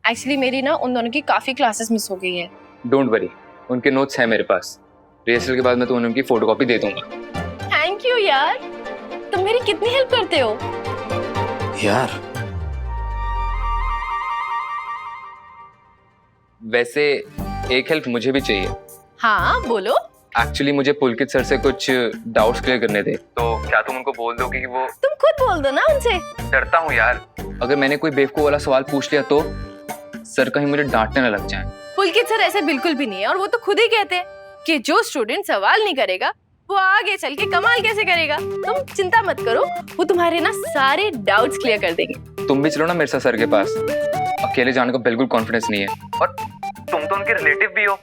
Actually मेरी ना उन दोनों की काफी क्लासेस मिस हो गई है। डोंट वरी, उनके नोट्स हैं मेरे पास। रिहर्सल के बाद मैं तुम्हें उनकी फोटोकॉपी दे दूंगा। थैंक यू यार, तुम मेरी कितनी हेल्प करते हो यार। वैसे एक हेल्प मुझे भी चाहिए। हाँ बोलो। एक्चुअली मुझे पुलकित सर से कुछ डाउट्स क्लियर करने थे, तो क्या तुम उनको बोल दोगे कि वो। तुम खुद बोल दो ना उनसे। डरता हूँ यार, अगर मैंने कोई बेवकूफ वाला सवाल पूछ लिया तो सर कहीं मुझे डांटने न लग जाए। पुलकित सर ऐसे बिल्कुल भी नहीं है, और वो तो खुद ही कहते हैं कि जो स्टूडेंट सवाल नहीं करेगा वो आगे चल के कमाल कैसे करेगा। तुम चिंता मत करो, वो तुम्हारे ना सारे डाउट्स क्लियर कर देंगे। तुम भी चलो ना मेरे साथ सर के पास, अकेले जाने का बिल्कुल कॉन्फिडेंस नहीं है, और तुम तो उनके रिलेटिव भी हो।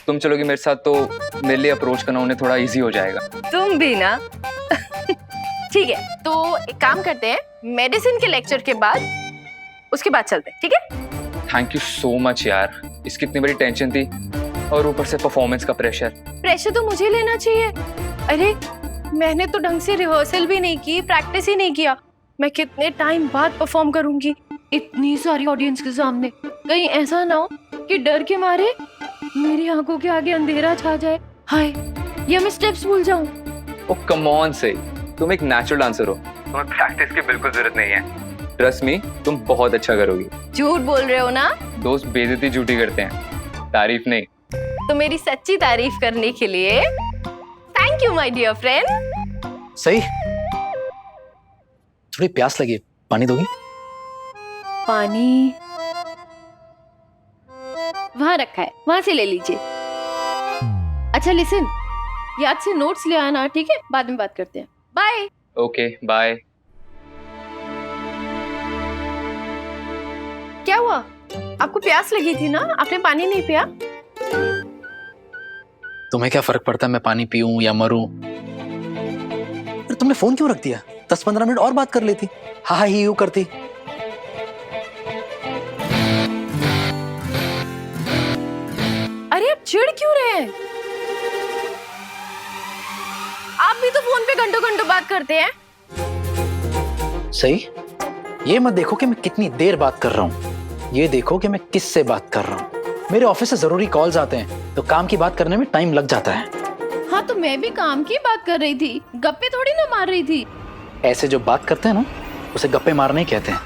तुम चलोगी मेरे साथ तो मेरे लिए अप्रोच करना उन्हें थोड़ा इजी हो जाएगा। तुम भी ना। ठीक है, तो एक काम करते हैं, मेडिसिन के लेक्चर के बाद उसके बाद चलते हैं, ठीक है? थैंक यू सो मच यार, इसकी इतनी बड़ी टेंशन थी और ऊपर से परफॉर्मेंस का प्रेशर। प्रेशर तो मुझे लेना चाहिए। अरे मैंने तो ढंग से रिहर्सल भी नहीं की, प्रैक्टिस ही नहीं किया। मैं कितने टाइम बाद परफॉर्म करूंगी इतनी सारी ऑडियंस के सामने। कहीं ऐसा ना हो कि डर के मारे मेरी आंखों के आगे अंधेरा छा जाए, हाय, या मैं स्टेप्स भूल जाऊं। ओह कम ऑन से, तुम एक नेचुरल डांसर हो, तुम्हें प्रैक्टिस की बिल्कुल जरूरत नहीं है। ट्रस्ट मी, तुम बहुत अच्छा करोगी। झूठ बोल रहे हो ना? दोस्त बेइज्जती झूठी करते हैं, तारीफ नहीं। तो मेरी सच्ची तारीफ करने के लिए thank you my dear friend. सही, थोड़ी प्यास लगी, पानी दोगी? पानी वहां रखा है, वहां से ले लीजिए। अच्छा लिसन, याद से नोट्स ले आना, ठीक है? बाद में बात करते हैं। बाय। Okay bye. क्या हुआ? आपको प्यास लगी थी ना, आपने पानी नहीं पिया? तुम्हें क्या फर्क पड़ता है मैं पानी पीऊं या मरूं? अरे तुमने फोन क्यों रख दिया? 10-15 मिनट और बात कर लेती, हा ही यू करती। अरे आप चिढ़ क्यों रहे हैं? आप भी तो फोन पे घंटों घंटों बात करते हैं। सही, ये मत देखो कि मैं कितनी देर बात कर रहा हूँ, ये देखो कि मैं किससे बात कर रहा हूँ। मेरे ऑफिस से जरूरी कॉल्स आते हैं तो काम की बात करने में टाइम लग जाता है। हाँ तो मैं भी काम की बात कर रही थी, गप्पे थोड़ी ना मार रही थी। ऐसे जो बात करते हैं ना, उसे गप्पे मारने ही कहते हैं।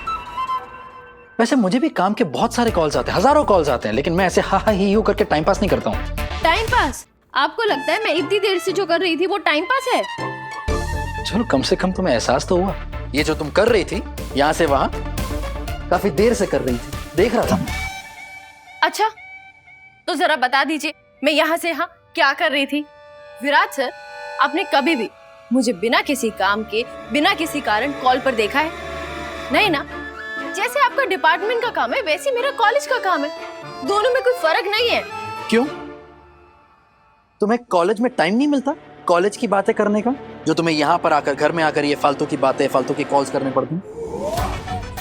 वैसे मुझे भी काम के बहुत सारे कॉल्स आते हैं, हजारों कॉल्स आते हैं, लेकिन मैं ऐसे हा ही यू करके टाइम पास नहीं करता हूँ। Time pass? आपको लगता है मैं इतनी देर से जो कर रही थी वो टाइम पास है? चलो कम से कम तुम्हें एहसास तो हुआ, ये जो तुम कर रही थी यहाँ से वहां काफी देर से कर रही थी, देख रहा था। अच्छा तो जरा बता दीजिए मैं यहाँ से यहाँ क्या कर रही थी? विराट सर, आपने कभी भी मुझे बिना किसी काम के, बिना किसी कारण कॉल पर देखा है? नहीं ना? जैसे आपका डिपार्टमेंट का काम है वैसे मेरा कॉलेज का काम है, दोनों में कोई फर्क नहीं है। क्यों? तुम्हें कॉलेज में टाइम नहीं मिलता कॉलेज की बातें करने का, जो तुम्हें यहाँ पर आकर, घर में आकर ये फालतू की बातें, फालतू की कॉल्स करने पड़ती?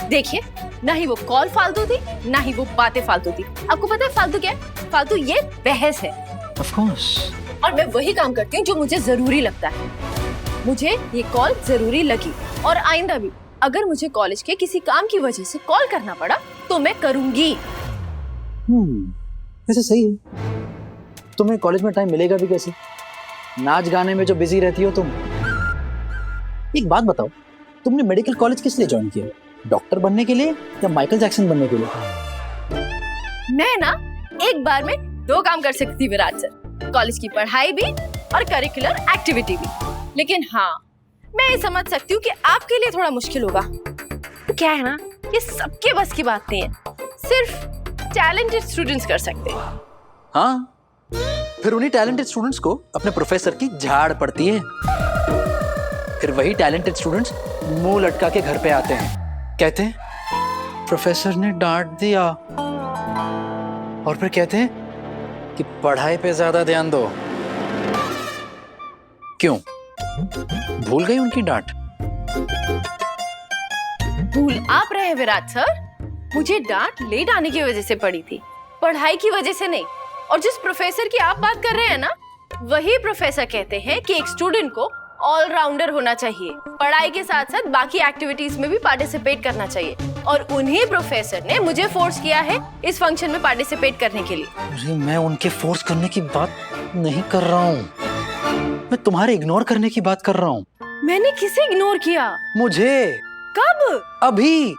देखिए, ना ही वो कॉल फालतू थी, ना ही वो बातें फालतू थी। आपको पता है फालतू क्या है? फालतू ये बहस है। Of course. और मैं वही काम करती हूँ जो मुझे जरूरी लगता है। मुझे ये कॉल जरूरी लगी, और आइंदा भी अगर मुझे कॉलेज के किसी काम की वजह से कॉल करना पड़ा तो मैं करूंगी। वैसे सही है, तुम्हें कॉलेज में टाइम मिलेगा भी कैसे? नाच गाने में जो बिजी रहती हो तुम। एक बात बताओ, तुमने मेडिकल कॉलेज किस लिए ज्वाइन किया? डॉक्टर बनने के लिए या माइकल जैक्सन बनने के लिए? मैं ना एक बार में 2 काम कर सकती विराट सर, कॉलेज की पढ़ाई भी और करिकुलर एक्टिविटी भी। लेकिन हाँ, मैं ये समझ सकती हूँ कि आपके लिए थोड़ा मुश्किल होगा। तो क्या है ना, ये सबके बस की बात नहीं है, सिर्फ टैलेंटेड स्टूडेंट्स कर सकते हैं। हाँ, फिर उन्हीं टैलेंटेड स्टूडेंट्स को अपने प्रोफेसर की झाड़ पड़ती है। फिर वही टैलेंटेड स्टूडेंट्स मुंह लटका के घर पे आते हैं, कहते हैं प्रोफेसर ने डांट दिया, और फिर कहते हैं कि पढ़ाई पे ज्यादा ध्यान दो। क्यों? भूल गई उनकी डांट? भूल आप रहे हैं विराट सर, मुझे डांट लेट आने की वजह से पड़ी थी, पढ़ाई की वजह से नहीं। और जिस प्रोफेसर की आप बात कर रहे हैं ना, वही प्रोफेसर कहते हैं कि एक स्टूडेंट को ऑलराउंडर होना चाहिए, पढ़ाई के साथ साथ बाकी एक्टिविटीज में भी पार्टिसिपेट करना चाहिए। और उन्हीं प्रोफेसर ने मुझे फोर्स किया है इस फंक्शन में पार्टिसिपेट करने के लिए। अरे मैं उनके फोर्स करने की बात नहीं कर रहा हूँ, मैं तुम्हारे इग्नोर करने की बात कर रहा हूँ। मैंने किसे इग्नोर किया? मुझे। कब? अभी।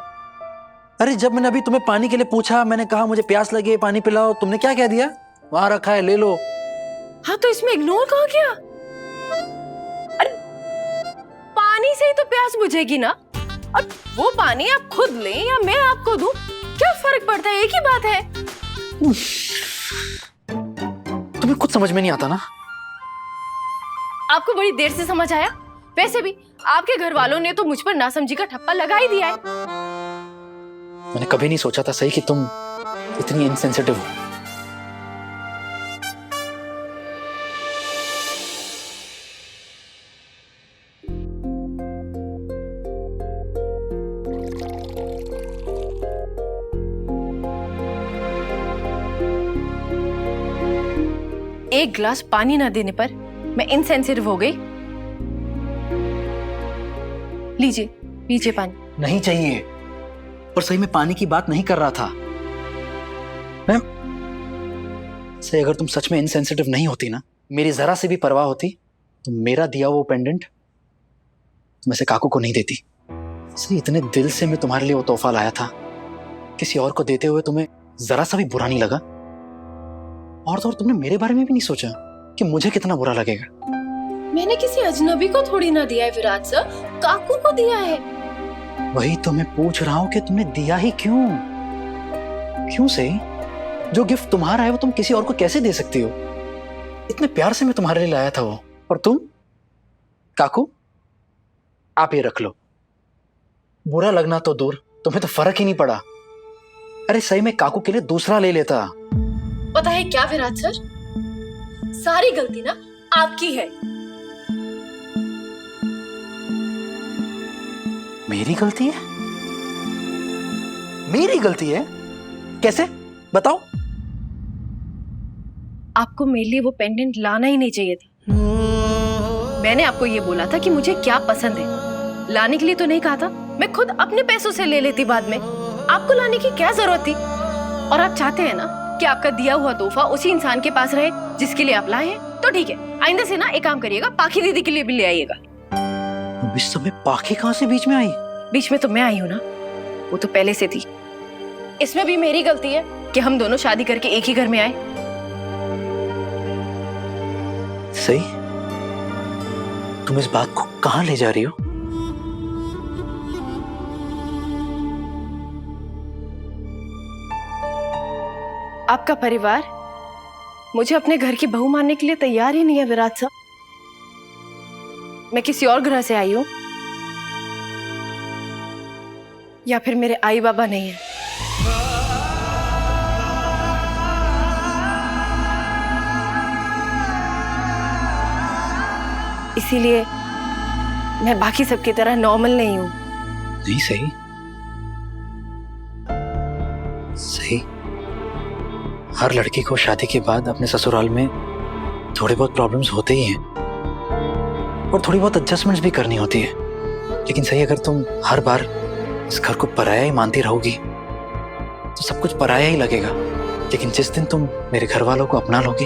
अरे जब मैंने अभी तुम्हें पानी के लिए पूछा, मैंने कहा मुझे प्यास लगी है, पानी पिलाओ, तुमने क्या कह दिया? वहां रखा है, ले लो। हाँ तो इसमें इग्नोर कहाँ किया? अरे पानी से ही तो प्यास बुझेगी ना, और वो पानी आप खुद लें या मैं आपको दूं, क्या फर्क पड़ता है? एक ही बात है। तुम्हें कुछ समझ में नहीं आता ना? आपको बड़ी देर से समझ आया। वैसे भी आपके घर वालों ने तो मुझ पर नासमझी का ठप्पा लगा ही दिया है। मैंने कभी नहीं सोचा था सही कि तुम इतनी इनसेंसिटिव हो। एक गिलास पानी ना देने पर मैं इनसेंसिटिव हो गई? लीजिए पीजिए पानी। नहीं चाहिए। पर सही में पानी की बात नहीं कर रहा था मैम। सही अगर तुम सच में इनसेंसिटिव नहीं होती ना, मेरी जरा से भी परवाह होती, तो मेरा दिया वो पेंडेंट तुम ऐसे काकू को नहीं देती। सही इतने दिल से मैं तुम्हारे लिए वो तोहफा लाया था, किसी और को देते हुए तुम्हें जरा सा भी बुरा नहीं लगा। और तो और तुमने मेरे बारे में भी नहीं सोचा कि मुझे कितना बुरा लगेगा। मैंने किसी अजनबी को थोड़ी ना दिया है विराट सर, काकू को दिया है। वही तो मैं पूछ रहा हूँ कि तुमने दिया ही क्यों? क्यों सही? जो गिफ्ट तुम्हारा है वो तुम किसी और को कैसे दे सकती हो? इतने प्यार से मैं तुम्हारे लिए लाया था वो, और तुम? काकू आप ये रख लो। बुरा लगना तो दूर, तुम्हें तो फर्क ही नहीं पड़ा। अरे सही में काकू के लिए दूसरा ले लेता। पता है क्या विराट सर, सारी गलती ना आपकी है। मेरी गलती है? मेरी गलती है? कैसे? बताओ। आपको मेरे लिए वो पेंडेंट लाना ही नहीं चाहिए था। मैंने आपको ये बोला था कि मुझे क्या पसंद है, लाने के लिए तो नहीं कहा था। मैं खुद अपने पैसों से ले लेती बाद में, आपको लाने की क्या जरूरत थी? और आप चाहते हैं ना कि आपका दिया हुआ तोहफा उसी इंसान के पास रहे जिसके लिए आप लाए हैं, तो ठीक है, आइंदा से ना एक काम करिएगा, पाखी दीदी के लिए भी ले आइएगा। अब इस समय पाखी कहां से बीच में आई? बीच में तो मैं आई हूँ ना, वो तो पहले से थी। इसमें भी मेरी गलती है कि हम दोनों शादी करके एक ही घर में आए। सही, तुम इस बात को कहां ले जा रही हो? आपका परिवार मुझे अपने घर की बहू मानने के लिए तैयार ही नहीं है विराट साहब। मैं किसी और ग्रह से आई हूं, या फिर मेरे आई बाबा नहीं है। इसीलिए मैं बाकी सबकी तरह नॉर्मल नहीं हूं। नहीं सही, सही हर लड़की को शादी के बाद अपने ससुराल में थोड़े बहुत प्रॉब्लम्स होते ही हैं, और थोड़ी बहुत एडजस्टमेंट्स भी करनी होती है। लेकिन सही अगर तुम हर बार इस घर को पराया ही मानती रहोगी तो सब कुछ पराया ही लगेगा। लेकिन जिस दिन तुम मेरे घर वालों को अपना लोगी,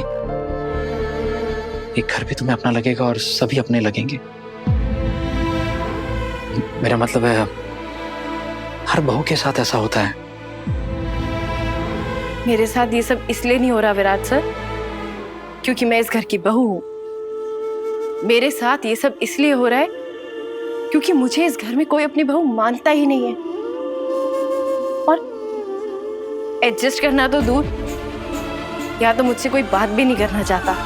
एक घर भी तुम्हें अपना लगेगा और सभी अपने लगेंगे। मेरा मतलब है हर बहू के साथ ऐसा होता है। मेरे साथ ये सब इसलिए नहीं हो रहा विराट सर क्योंकि मैं इस घर की बहू हूं। मेरे साथ ये सब इसलिए हो रहा है क्योंकि मुझे इस घर में कोई अपनी बहू मानता ही नहीं है। और एडजस्ट करना तो दूर, या तो मुझसे कोई बात भी नहीं करना चाहता।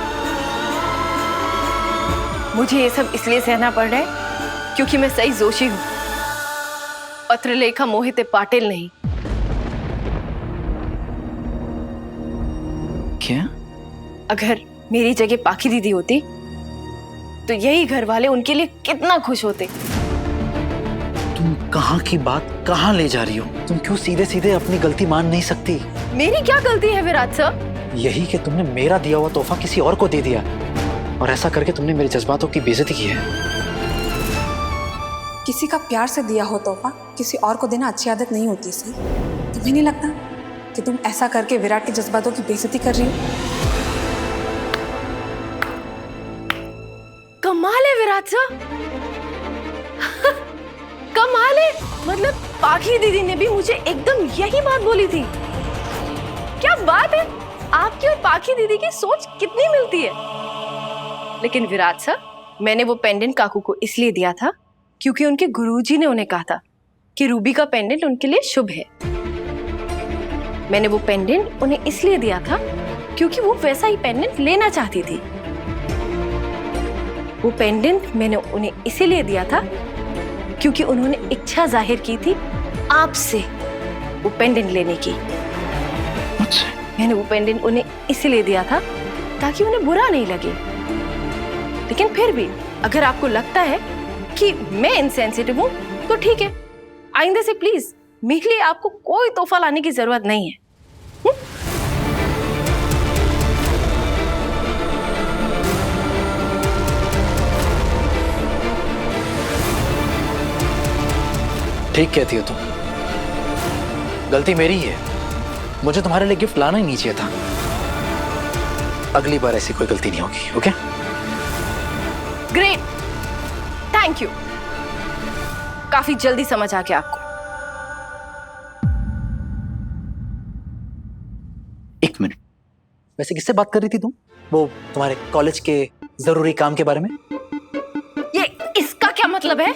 मुझे ये सब इसलिए सहना पड़ रहा है क्योंकि मैं सही जोशी हूं, पत्रलेखा मोहिते पाटिल नहीं। क्या? अगर मेरी जगह पाखी दीदी होती तो यही घर वाले उनके लिए कितना खुश होते। तुम कहाँ की बात कहाँ ले जा रही हो? तुम क्यों सीधे सीधे अपनी गलती मान नहीं सकती? मेरी क्या गलती है विराट सर? यही कि तुमने मेरा दिया हुआ तोहफा किसी और को दे दिया, और ऐसा करके तुमने मेरे जज्बातों की बेइज्जती की है। किसी का प्यार से दिया हो तोहफा किसी और को देना अच्छी आदत नहीं होती। सही तुम्हें नहीं लगता कि तुम ऐसा करके विराट के जज्बातों की बेइज्जती कर रही हो? कमाल है विराट सर। कमाल है, मतलब पाखी दीदी ने भी मुझे एकदम यही बात बोली थी। क्या बात है, आपकी और पाखी दीदी की सोच कितनी मिलती है। लेकिन विराट सर, मैंने वो पेंडेंट काकू को इसलिए दिया था क्योंकि उनके गुरुजी ने उन्हें कहा था कि रूबी का पेंडेंट उनके लिए शुभ है। मैंने वो पेंडेंट उन्हें इसलिए दिया था क्योंकि वो वैसा ही पेंडेंट लेना चाहती थी। वो पेंडेंट मैंने उन्हें इसीलिए दिया था क्योंकि उन्होंने इच्छा जाहिर की थी आपसे वो पेंडेंट लेने की। मैंने वो पेंडेंट उन्हें इसीलिए दिया था ताकि उन्हें बुरा नहीं लगे। लेकिन फिर भी अगर आपको लगता है कि मैं इनसेंसिटिव हूं तो ठीक है, आइंदा से प्लीज मेरे लिए आपको कोई तोहफा लाने की जरूरत नहीं है। ठीक कहती हो तुम, गलती मेरी ही है। मुझे तुम्हारे लिए गिफ्ट लाना ही नहीं चाहिए था। अगली बार ऐसी कोई गलती नहीं होगी। ओके? Great, thank you. काफी जल्दी समझ आ गया आपको। एक मिनट, वैसे किससे बात कर रही थी तुम? वो तुम्हारे कॉलेज के जरूरी काम के बारे में? ये इसका क्या मतलब है?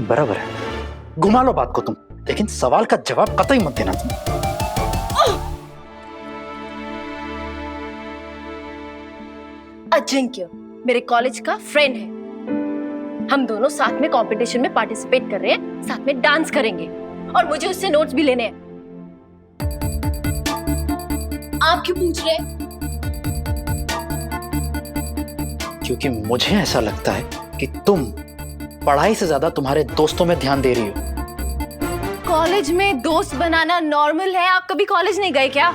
बराबर है, घुमा लो बात को तुम, लेकिन सवाल का जवाब कतई मत देना तुम। अजिंक्य मेरे कॉलेज का फ्रेंड है। हम दोनों साथ में कंपटीशन में पार्टिसिपेट कर रहे हैं, साथ में डांस करेंगे और मुझे उससे नोट्स भी लेने हैं। आप क्यों पूछ रहे हैं? क्योंकि मुझे ऐसा लगता है कि तुम पढ़ाई से ज्यादा तुम्हारे दोस्तों में ध्यान दे रही हो। कॉलेज में दोस्त बनाना नॉर्मल है। आप कभी कॉलेज नहीं गए क्या?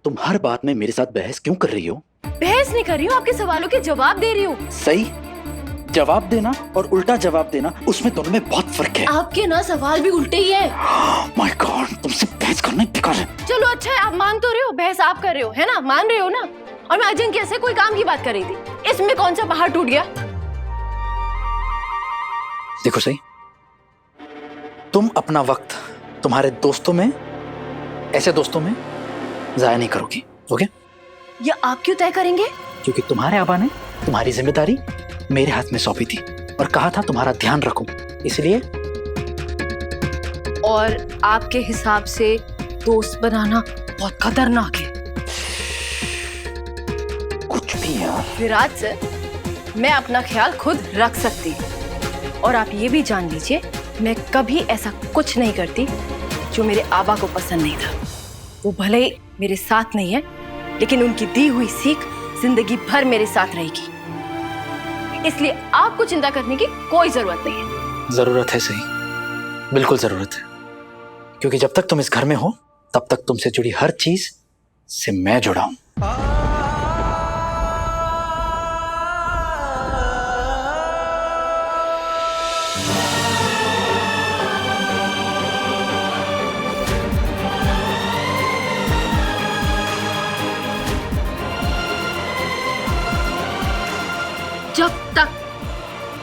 तुम हर बात में मेरे साथ बहस क्यों कर रही हो? बहस नहीं कर रही हूँ, आपके सवालों के जवाब दे रही हूँ। सही, जवाब देना और उल्टा जवाब देना, उसमें दोनों में बहुत फर्क है। आपके ना सवाल भी उल्टे ही है। माय गॉड, तुमसे बहस करना ही बेकार है। चलो अच्छा है, आप मान तो रहे हो, बहस आप कर रहे हो, है ना? मान रहे हो ना? और मैं अजिंक्य से कोई काम की बात कर रही थी, इसमें कौन सा पहाड़ टूट गया? देखो सही, तुम अपना वक्त तुम्हारे दोस्तों में, ऐसे दोस्तों में जाया नहीं करोगी। ओके? ये आप क्यों तय करेंगे? क्योंकि तुम्हारे आबा ने तुम्हारी जिम्मेदारी मेरे हाथ में सौंपी थी और कहा था तुम्हारा ध्यान रखूं, इसलिए। और आपके हिसाब से दोस्त बनाना बहुत खतरनाक है। कुछ भी यार। विराट सर, मैं अपना ख्याल खुद रख सकती हूँ और आप ये भी जान लीजिए, मैं कभी ऐसा कुछ नहीं करती जो मेरे आबा को पसंद नहीं था। वो भले ही मेरे साथ नहीं है, लेकिन उनकी दी हुई सीख जिंदगी भर मेरे साथ रहेगी। इसलिए आपको चिंता करने की कोई जरूरत नहीं है। जरूरत है सही, बिल्कुल जरूरत है, क्योंकि जब तक तुम इस घर में हो तब तक तुमसे जुड़ी हर चीज से मैं जुड़ा हूं।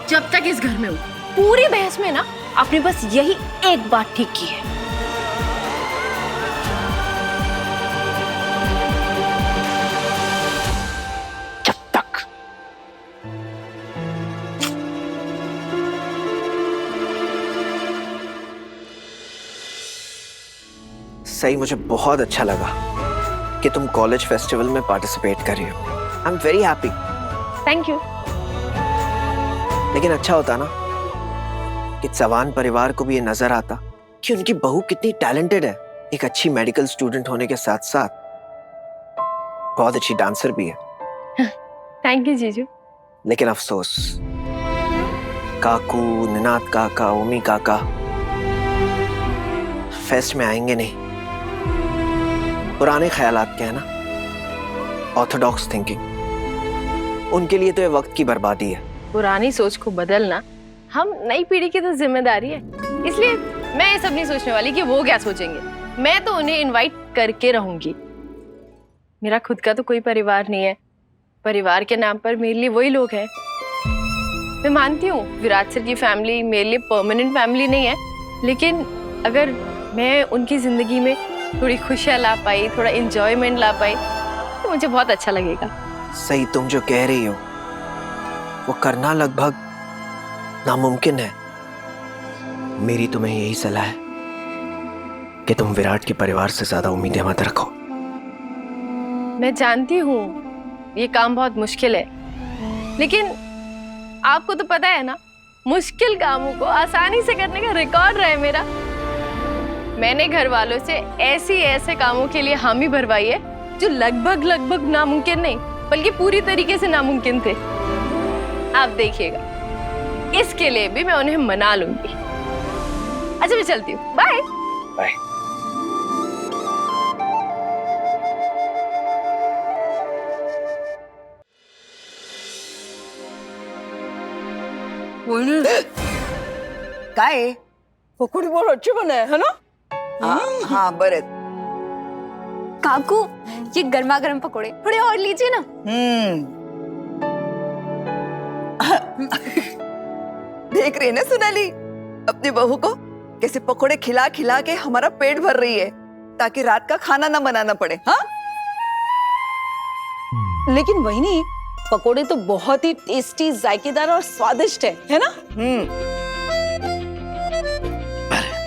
जब तक इस घर में हूं, पूरी बहस में ना आपने बस यही एक बात ठीक की है। जब तक सही, मुझे बहुत अच्छा लगा कि तुम कॉलेज फेस्टिवल में पार्टिसिपेट कर रही हो। I am very happy. Thank you. लेकिन अच्छा होता ना कि चौहान परिवार को भी ये नजर आता कि उनकी बहू कितनी टैलेंटेड है। एक अच्छी मेडिकल स्टूडेंट होने के साथ साथ बहुत अच्छी डांसर भी है। थैंक यू जीजू। लेकिन अफसोस, काकू, निनाद काका, ओमी काका फेस्ट में आएंगे नहीं। पुराने ख्यालात के हैं ना, ऑर्थोडॉक्स थिंकिंग, उनके लिए तो ये वक्त की बर्बादी है। पुरानी सोच को बदलना हम नई पीढ़ी की तो जिम्मेदारी है, इसलिए मैं ये सब नहीं सोचने वाली कि वो क्या सोचेंगे। मैं तो उन्हें इनवाइट करके रहूंगी। मेरा खुद का तो कोई परिवार नहीं है, परिवार के नाम पर मेरे लिए वही लोग हैं। मैं मानती हूँ विराट सर की फैमिली मेरे लिए परमानेंट फैमिली नहीं है, लेकिन अगर मैं उनकी जिंदगी में थोड़ी खुशियाँ ला पाई, थोड़ा एंजॉयमेंट ला पाई, तो मुझे बहुत अच्छा लगेगा। सही तुम जो कह रही हो वो करना लगभग नामुमकिन है। मेरी तुम्हें यही सलाह है कि तुम विराट के परिवार से ज्यादा उम्मीदें मत रखो। मैं जानती हूँ ये काम बहुत मुश्किल है, लेकिन आपको तो पता है ना, मुश्किल कामों को आसानी से करने का रिकॉर्ड रहा है मेरा। मैंने घर वालों से ऐसे कामों के लिए हामी भरवाई है जो लगभग नामुमकिन नहीं बल्कि पूरी तरीके से नामुमकिन थे। आप देखिएगा, इसके लिए भी मैं उन्हें मना लूंगी। अच्छा मैं चलती हूँ, बाय बाय। काय पकोड़ी बहुत अच्छे बने है ना? हाँ बरे। काकू, ये गर्मा गर्म पकोड़े थोड़े और लीजिए ना। देख रही है ना सोनाली अपनी बहू को कैसे पकोड़े खिला खिला के हमारा पेट भर रही है ताकि रात का खाना ना बनाना पड़े। हाँ लेकिन वही नहीं, पकोड़े तो बहुत ही टेस्टी, जायकेदार और स्वादिष्ट है ना?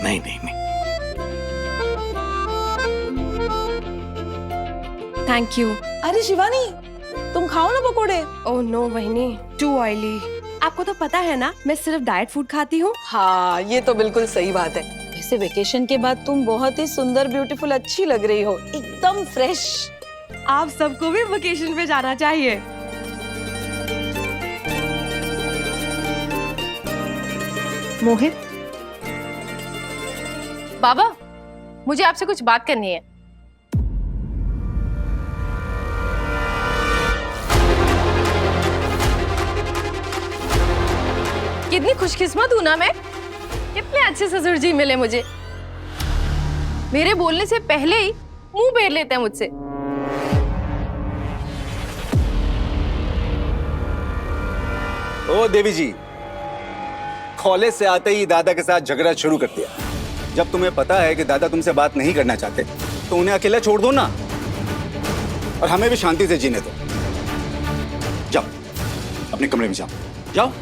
नहीं नहीं नहीं, थैंक यू। अरे शिवानी, तुम खाओ ना पकोड़े। ओह नो बहनी, टू ऑयली। आपको तो पता है ना मैं सिर्फ डाइट फूड खाती हूँ। हाँ ये तो बिल्कुल सही बात है। वैसे वेकेशन के बाद तुम बहुत ही सुंदर, ब्यूटीफुल, अच्छी लग रही हो, एकदम फ्रेश। आप सबको भी वेकेशन पे जाना चाहिए। मोहित, बाबा मुझे आपसे कुछ बात करनी है। कितनी खुशकिस्मत हूं ना मैं, कितने अच्छे ससुर जी मिले मुझे। मेरे बोलने से पहले ही मुंह फेर लेते हैं मुझसे। ओ देवी जी, कॉलेज से आते ही दादा के साथ झगड़ा शुरू कर दिया। जब तुम्हें पता है कि दादा तुमसे बात नहीं करना चाहते तो उन्हें अकेला छोड़ दो ना, और हमें भी शांति से जीने दो। जाओ अपने कमरे में जाओ, जाओ।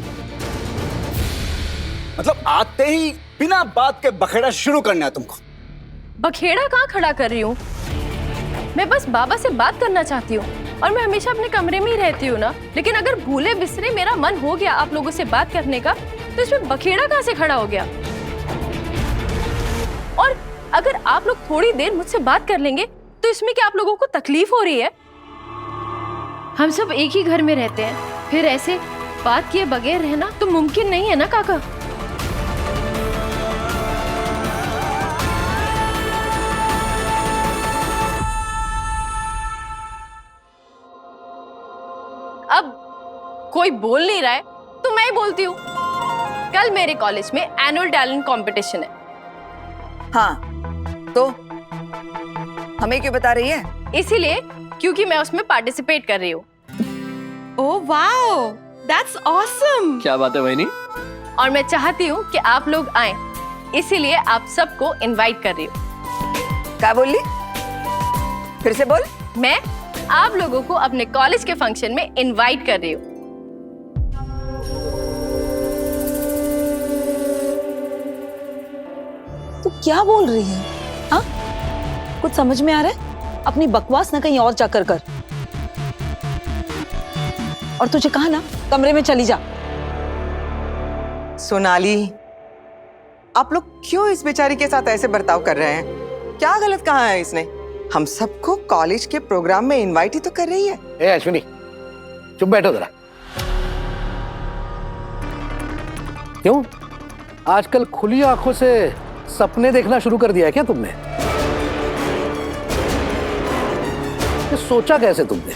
मतलब आते ही बिना बात के बखेड़ा शुरू करना है तुमको। बखेड़ा कहाँ खड़ा कर रही हूँ, मैं बस बाबा से बात करना चाहती हूँ और मैं हमेशा अपने कमरे में ही रहती हूँ ना। लेकिन अगर भूले बिसरे मेरा मन हो गया आप लोगों से बात करने का, तो इसमें बखेड़ा कहाँ से खड़ा हो गया। और अगर आप लोग थोड़ी देर मुझसे बात कर लेंगे तो इसमें क्या आप लोगों को तकलीफ हो रही है? हम सब एक ही घर में रहते हैं, फिर ऐसे बात किए बगैर रहना तो मुमकिन नहीं है ना काका। अब कोई बोल नहीं रहा है तो मैं ही बोलती हूँ। कल मेरे कॉलेज में एनुअल टैलेंट कंपटीशन है। हाँ तो हमें क्यों बता रही है? इसीलिए क्योंकि मैं उसमें पार्टिसिपेट कर रही हूँ। Oh wow, that's awesome. क्या बात है बहनी? और मैं चाहती हूँ कि आप लोग आए, इसीलिए आप सबको इनवाइट कर रही हूँ। क्या बोली? फिर से बोल। मैं आप लोगों को अपने कॉलेज के फंक्शन में इनवाइट कर रही हूँ। तू क्या बोल रही है? हाँ कुछ समझ में आ रहा है? अपनी बकवास ना कहीं और जाकर कर। और तुझे कहा ना कमरे में चली जा। सोनाली, आप लोग क्यों इस बेचारी के साथ ऐसे बर्ताव कर रहे हैं? क्या गलत कहा है इसने? हम सबको कॉलेज के प्रोग्राम में इनवाइट ही तो कर रही है। ए अश्विनी, चुप बैठो जरा। क्यों आजकल खुली आंखों से सपने देखना शुरू कर दिया है क्या तुमने? ये सोचा कैसे तुमने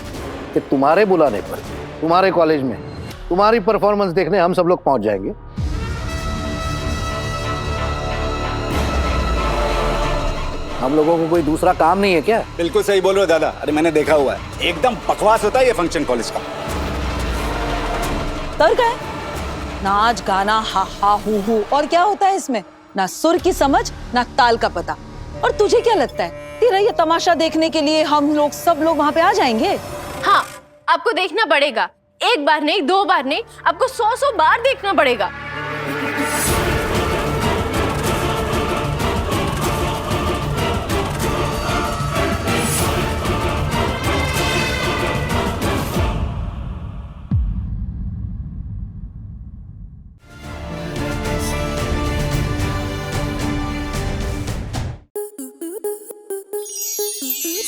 कि तुम्हारे बुलाने पर तुम्हारे कॉलेज में तुम्हारी परफॉर्मेंस देखने हम सब लोग पहुंच जाएंगे? हम लोगों को कोई दूसरा काम नहीं है क्या? बिल्कुल सही बोल रहे हो दादा, अरे मैंने देखा हुआ है, एकदम बकवास होता है ये फंक्शन कॉलेज का। तर्क है, नाच गाना हा हा हू और क्या होता है इसमें? ना सुर की समझ ना ताल का पता। और तुझे क्या लगता है तेरा ये तमाशा देखने के लिए हम लोग सब लोग वहां पे आ जाएंगे? हाँ, आपको देखना पड़ेगा, एक बार नहीं, 2 बार नहीं, आपको 100 बार देखना पड़ेगा।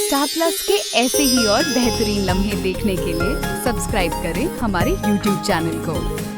स्टार प्लस के ऐसे ही और बेहतरीन लम्हे देखने के लिए सब्सक्राइब करें हमारे YouTube चैनल को।